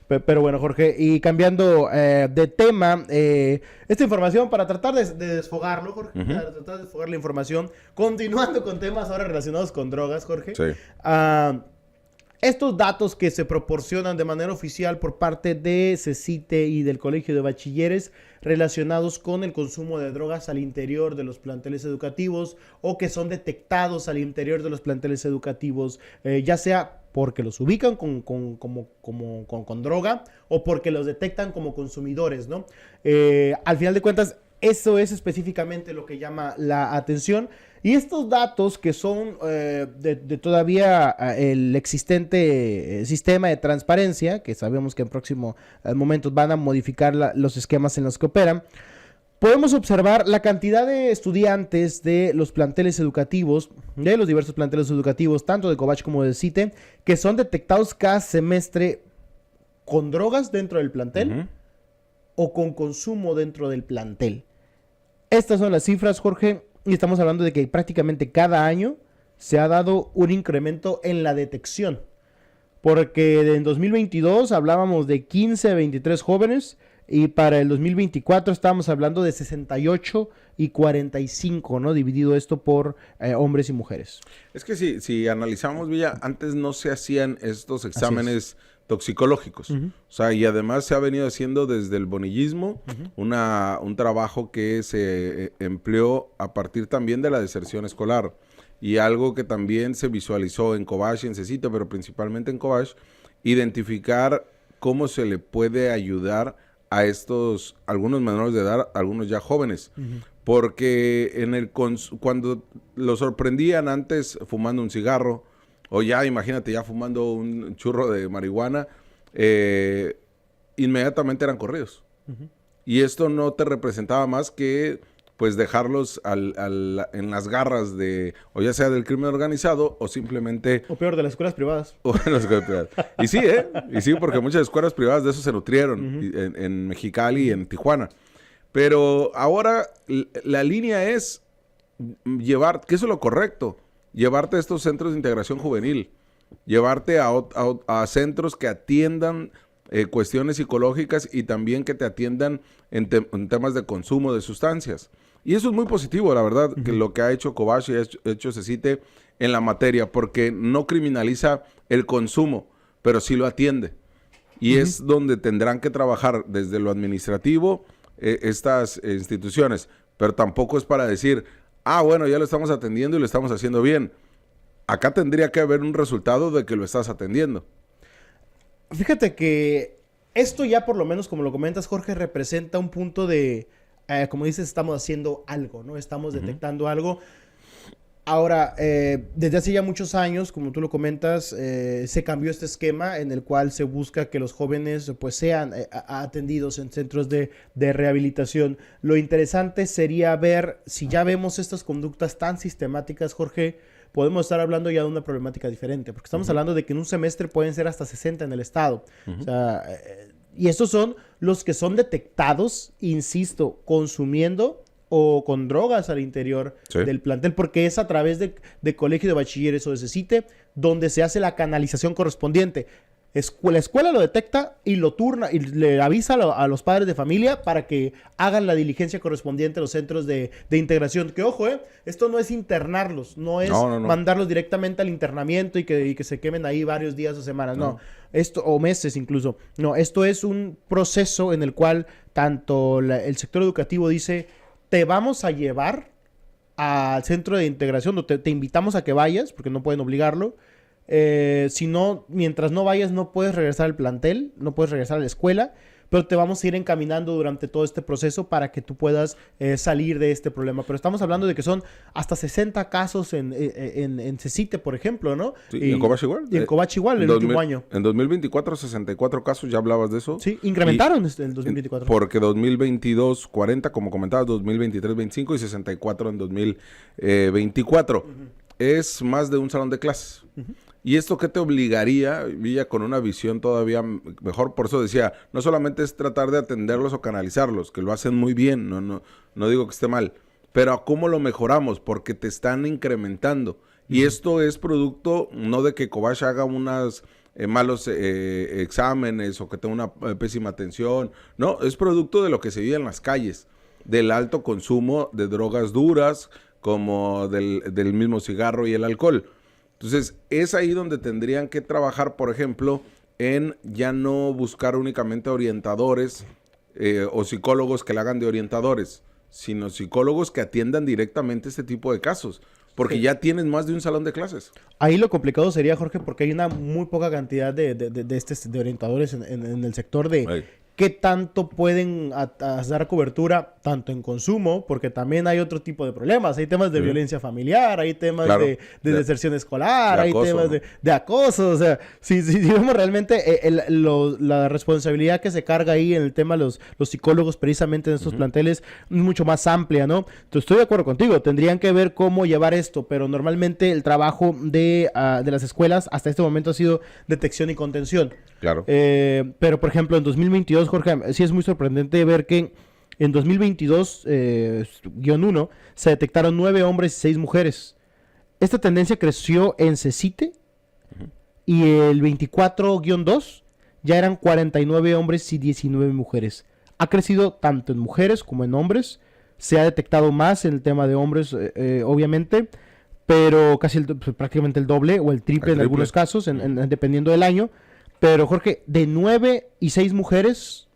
Pero bueno, Jorge, y cambiando de tema, esta información para tratar de desfogarlo, Jorge, para tratar de desfogar la información, continuando con temas ahora relacionados con drogas, Jorge. Sí. Estos datos que se proporcionan de manera oficial por parte de CECITE y del Colegio de Bachilleres relacionados con el consumo de drogas al interior de los planteles educativos o que son detectados al interior de los planteles educativos, ya sea porque los ubican con droga o porque los detectan como consumidores, ¿no? Al final de cuentas, eso es específicamente lo que llama la atención. Y estos datos que son de todavía el existente sistema de transparencia, que sabemos que en próximos momentos van a modificar los esquemas en los que operan, podemos observar la cantidad de estudiantes de los planteles educativos, de los diversos planteles educativos, tanto de Covach como de CITE, que son detectados cada semestre con drogas dentro del plantel o con consumo dentro del plantel. Estas son las cifras, Jorge. Y estamos hablando de que prácticamente cada año se ha dado un incremento en la detección. Porque en 2022 hablábamos de 15 a 23 jóvenes y para el 2024 estábamos hablando de 68 y 45, ¿no? Dividido esto por hombres y mujeres. Es que si analizamos, Villa, antes no se hacían estos exámenes toxicológicos. O sea, y además se ha venido haciendo desde el bonillismo un trabajo que se empleó a partir también de la deserción escolar. Y algo que también se visualizó en Covach y en CECITE, pero principalmente en Covach, identificar cómo se le puede ayudar a algunos menores de edad, algunos ya jóvenes. Porque cuando lo sorprendían antes fumando un cigarro, o ya, imagínate, ya fumando un churro de marihuana, inmediatamente eran corridos. Y esto no te representaba más que, pues, dejarlos en las garras o ya sea del crimen organizado, o simplemente... O peor, de las escuelas privadas. O en las escuelas privadas. Y sí, Y sí, porque muchas escuelas privadas de eso se nutrieron, en Mexicali y en Tijuana. Pero ahora la línea es que eso es lo correcto, llevarte a estos centros de integración juvenil, llevarte a centros que atiendan cuestiones psicológicas y también que te atiendan en temas de consumo de sustancias. Y eso es muy positivo, la verdad, que lo que ha hecho Covach y ha hecho CECITE en la materia, porque no criminaliza el consumo, pero sí lo atiende. Y es donde tendrán que trabajar desde lo administrativo estas instituciones, pero tampoco es para decir, bueno, ya lo estamos atendiendo y lo estamos haciendo bien. Acá tendría que haber un resultado de que lo estás atendiendo. Fíjate que esto ya por lo menos, como lo comentas, Jorge, representa un punto de, como dices, estamos haciendo algo, ¿no? Estamos detectando algo. Ahora, desde hace ya muchos años, como tú lo comentas, se cambió este esquema en el cual se busca que los jóvenes pues sean atendidos en centros de rehabilitación. Lo interesante sería ver si ya vemos estas conductas tan sistemáticas, Jorge, podemos estar hablando ya de una problemática diferente, porque estamos hablando de que en un semestre pueden ser hasta 60 en el estado. O sea, y estos son los que son detectados, insisto, consumiendo o con drogas al interior del plantel, porque es a través de Colegio de Bachilleres o de CECITE donde se hace la canalización correspondiente. La escuela lo detecta y lo turna y le avisa a los padres de familia para que hagan la diligencia correspondiente a los centros de integración. Que ojo, esto no es internarlos, no es mandarlos directamente al internamiento y que se quemen ahí varios días o semanas, no. Esto, o meses incluso. No, esto es un proceso en el cual tanto el sector educativo dice, te vamos a llevar al centro de integración, te invitamos a que vayas, porque no pueden obligarlo. Si no, mientras no vayas no puedes regresar al plantel, no puedes regresar a la escuela, pero te vamos a ir encaminando durante todo este proceso para que tú puedas salir de este problema. Pero estamos hablando de que son hasta 60 casos en CECITE, por ejemplo, ¿no? Sí, y en Covach igual. Y en Covach igual, el último año. En 2024, 64 casos, ya hablabas de eso. Sí, incrementaron en 2024. Porque 2022, 40, como comentabas, 2023, 25 y 64 en 2024. Es más de un salón de clases. ¿Y esto qué te obligaría, Villa, con una visión todavía mejor? Por eso decía, no solamente es tratar de atenderlos o canalizarlos, que lo hacen muy bien, no digo que esté mal, pero ¿a cómo lo mejoramos? Porque te están incrementando. Y esto es producto no de que Covach haga unas malos exámenes o que tenga una pésima atención. No, es producto de lo que se vive en las calles, del alto consumo de drogas duras, como del mismo cigarro y el alcohol. Entonces, es ahí donde tendrían que trabajar, por ejemplo, en ya no buscar únicamente orientadores o psicólogos que le hagan de orientadores, sino psicólogos que atiendan directamente este tipo de casos, porque ya tienen más de un salón de clases. Ahí lo complicado sería, Jorge, porque hay una muy poca cantidad de orientadores en el sector de qué tanto pueden dar cobertura, tanto en consumo, porque también hay otro tipo de problemas. Hay temas de violencia familiar, hay temas de deserción escolar, hay acoso, temas de acoso. O sea, si vemos realmente la responsabilidad que se carga ahí en el tema de los psicólogos precisamente en estos planteles es mucho más amplia, ¿no? Entonces, estoy de acuerdo contigo. Tendrían que ver cómo llevar esto, pero normalmente el trabajo de las escuelas hasta este momento ha sido detección y contención. Claro. Pero, por ejemplo, en 2022, Jorge, sí es muy sorprendente ver que en 2022-1 se detectaron 9 hombres y 6 mujeres. Esta tendencia creció en CECITE y el 24-2 ya eran 49 hombres y 19 mujeres. Ha crecido tanto en mujeres como en hombres. Se ha detectado más en el tema de hombres, obviamente, pero casi prácticamente el doble o el triple en algunos casos, dependiendo del año. Pero, Jorge, de 9 y 6 mujeres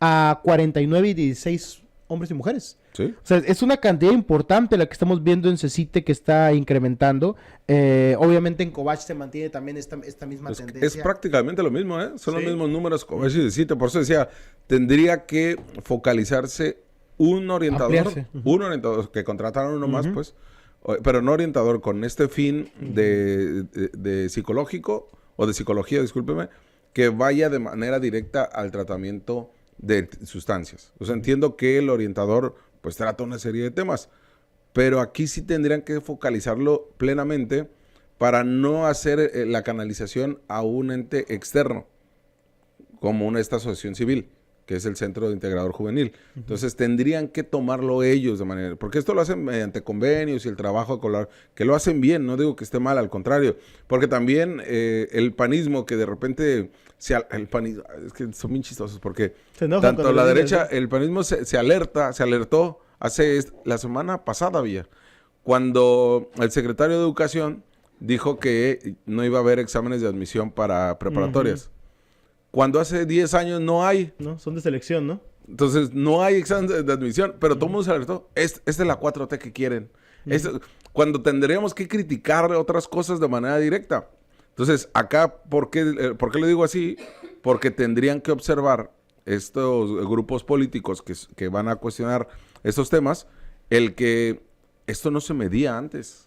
a 49 y 16 hombres y mujeres. Sí. O sea, es una cantidad importante la que estamos viendo en CECITE que está incrementando. Obviamente en Covach se mantiene también esta misma tendencia. Es prácticamente lo mismo, ¿eh? Son los mismos números Covach y CECITE. Por eso decía, tendría que focalizarse un orientador, un orientador, que contrataron uno más, pues, pero no orientador con este fin de psicológico, o de psicología, discúlpeme, que vaya de manera directa al tratamiento de sustancias. O sea, entiendo que el orientador pues trata una serie de temas, pero aquí sí tendrían que focalizarlo plenamente para no hacer la canalización a un ente externo, como esta asociación civil, que es el Centro de Integrador Juvenil. Entonces, tendrían que tomarlo ellos de manera... Porque esto lo hacen mediante convenios y el trabajo escolar, que lo hacen bien, no digo que esté mal, al contrario. Porque también el panismo, que de repente... el panismo, es que son bien chistosos, porque tanto la derecha, el panismo se alertó la semana pasada, cuando el secretario de Educación dijo que no iba a haber exámenes de admisión para preparatorias. Cuando hace 10 años no hay. No, son de selección, ¿no? Entonces, no hay examen de admisión, pero todo el mundo se alertó. Esta es la 4T que quieren. Cuando tendríamos que criticar otras cosas de manera directa. Entonces, acá, ¿por qué le digo así? Porque tendrían que observar estos grupos políticos que van a cuestionar estos temas, el que esto no se medía antes.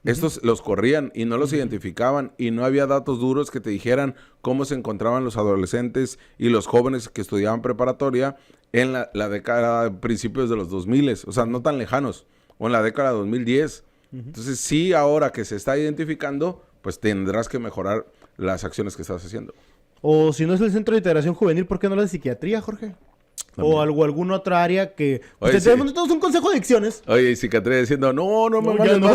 Estos los corrían y no los identificaban y no había datos duros que te dijeran cómo se encontraban los adolescentes y los jóvenes que estudiaban preparatoria en la década, principios de los 2000, o sea, no tan lejanos, o en la década de 2010. Entonces, sí, ahora que se está identificando, pues tendrás que mejorar las acciones que estás haciendo. O si no es el Centro de Integración Juvenil, ¿por qué no la de psiquiatría, Jorge? También. O alguna otra área que... Oye, tenemos todos un consejo de adicciones. Oye, y psiquiatría diciendo, no, por favor, ya no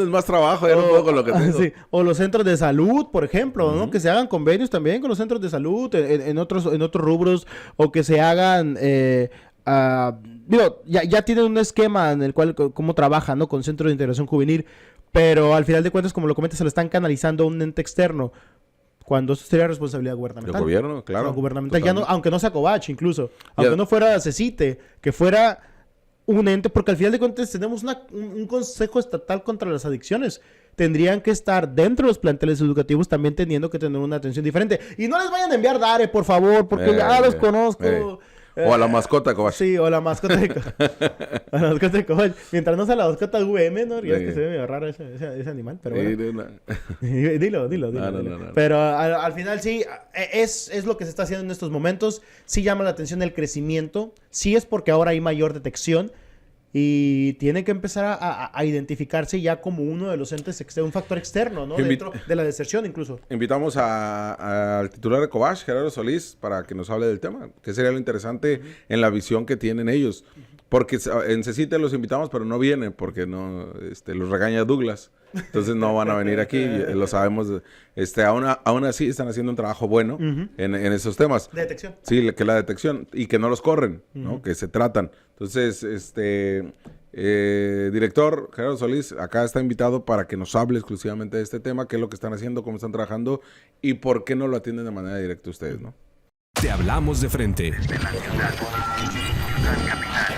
es más trabajo, ya no puedo con lo que tengo. Sí. O los centros de salud, por ejemplo, ¿no? Que se hagan convenios también con los centros de salud en otros rubros, o que se hagan... ya tienen un esquema en el cual cómo trabajan, ¿no? Con Centro de Integración Juvenil, pero al final de cuentas, como lo comentas, se lo están canalizando a un ente externo. Cuando eso sería responsabilidad gubernamental. El gobierno, claro. Gubernamental, ya no, aunque no sea Covach incluso. Aunque no fuera CECITE, que fuera un ente, porque al final de cuentas tenemos un consejo estatal contra las adicciones. Tendrían que estar dentro de los planteles educativos también teniendo que tener una atención diferente. Y no les vayan a enviar DARE, por favor, porque ya los conozco. O a la mascota de Covach. Sí, o a la mascota de Covach. Mientras no sea la mascota VM, ¿no? Ya es que se ve medio raro ese animal, pero bueno. Dilo. No. Pero al final sí, es lo que se está haciendo en estos momentos. Sí llama la atención el crecimiento. Sí es porque ahora hay mayor detección. Y tiene que empezar a identificarse ya como uno de los entes, un factor externo, ¿no? Dentro de la deserción incluso. Invitamos al titular de Covach, Gerardo Solís, para que nos hable del tema, que sería lo interesante en la visión que tienen ellos. Porque en CECITE los invitamos, pero no vienen, porque no los regaña Douglas. Entonces no van a venir aquí, lo sabemos. Aún así están haciendo un trabajo bueno en esos temas. De detección. Sí, que la detección y que no los corren, ¿no? Que se tratan. Entonces, director Gerardo Solís, acá está invitado para que nos hable exclusivamente de este tema, qué es lo que están haciendo, cómo están trabajando y por qué no lo atienden de manera directa ustedes, ¿no? Te hablamos de frente.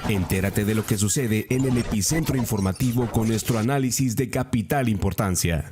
Entérate de lo que sucede en el epicentro informativo con nuestro análisis de capital importancia.